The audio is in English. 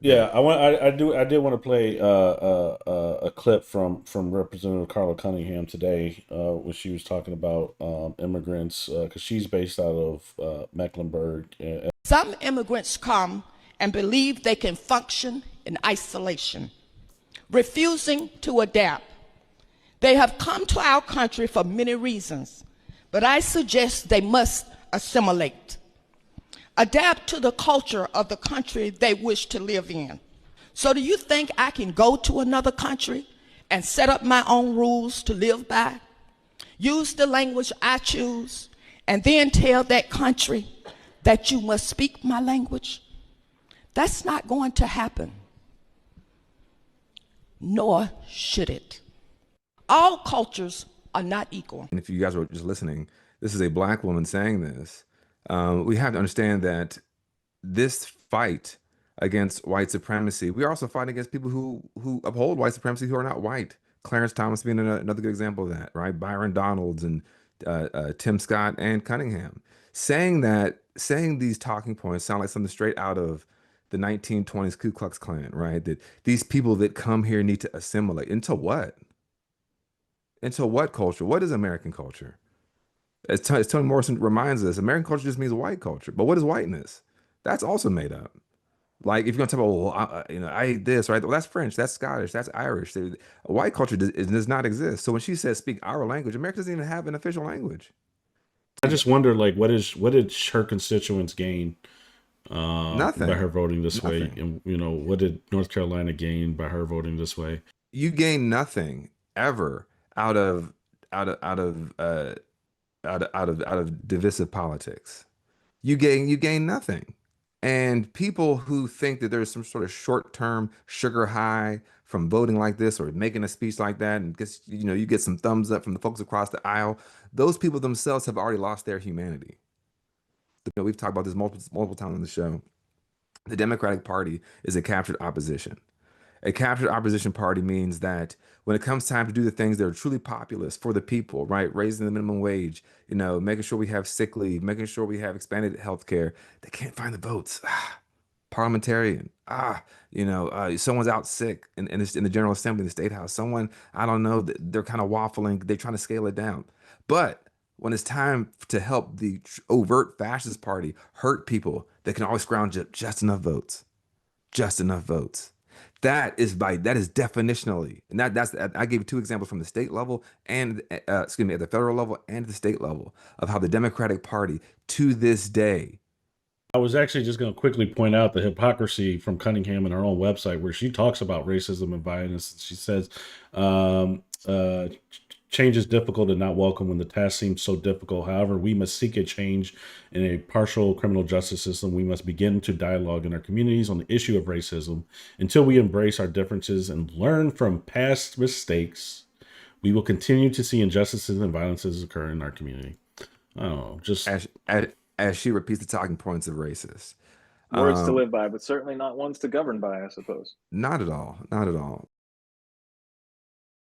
Yeah, I did want to play a clip from Representative Carla Cunningham today when she was talking about immigrants because she's based out of Mecklenburg. Some immigrants come and believe they can function in isolation, refusing to adapt. They have come to our country for many reasons, but I suggest they must assimilate, adapt to the culture of the country they wish to live in. So do you think I can go to another country and set up my own rules to live by, use the language I choose, and then tell that country that you must speak my language? That's not going to happen, nor should it. All cultures are not equal. And if you guys were just listening, this is a black woman saying this. We have to understand that this fight against white supremacy, we are also fighting against people who uphold white supremacy who are not white. Clarence Thomas being another good example of that, right? Byron Donalds and Tim Scott and Cunningham saying these talking points sound like something straight out of the 1920s Ku Klux Klan, right? That these people that come here need to assimilate into what? Into what culture? What is American culture? As Toni Morrison reminds us, American culture just means white culture. But what is whiteness? That's also made up. Like if you're gonna talk about, well, I ate this, right? Well, that's French, that's Scottish, that's Irish. White culture does not exist. So when she says speak our language, America doesn't even have an official language. I just wonder, like, what did her constituents gain by Nothing. her voting this way, Nothing. and what did North Carolina gain by her voting this way? You gain nothing ever out of out of out of uh out of divisive politics. You gain nothing. And people who think that there's some sort of short-term sugar high from voting like this or making a speech like that, and gets, you get some thumbs up from the folks across the aisle, those people themselves have already lost their humanity. We've talked about this multiple times on the show. The Democratic Party is a captured opposition. A captured opposition party means that when it comes time to do the things that are truly populist for the people, right? Raising the minimum wage, making sure we have sick leave, making sure we have expanded health care, they can't find the votes. Parliamentarian. Someone's out sick in the General Assembly, in the State House. Someone, I don't know, they're kind of waffling. They're trying to scale it down. But when it's time to help the overt fascist party hurt people, they can always scrounge up just enough votes. Just enough votes. That is definitionally, and that's I gave you two examples from the state level and excuse me, at the federal level and the state level of how the Democratic Party to this day. I was actually just going to quickly point out the hypocrisy from Cunningham in her own website, where she talks about racism and violence. She says, um, uh, change is difficult and not welcome when the task seems so difficult. However, we must seek a change in a partial criminal justice system. We must begin to dialogue in our communities on the issue of racism. Until we embrace our differences and learn from past mistakes, we will continue to see injustices and violences occur in our community. I don't know, just As she repeats the talking points of racists. Words to Um, live by, but certainly not ones to govern by, I suppose. Not at all. Not at all.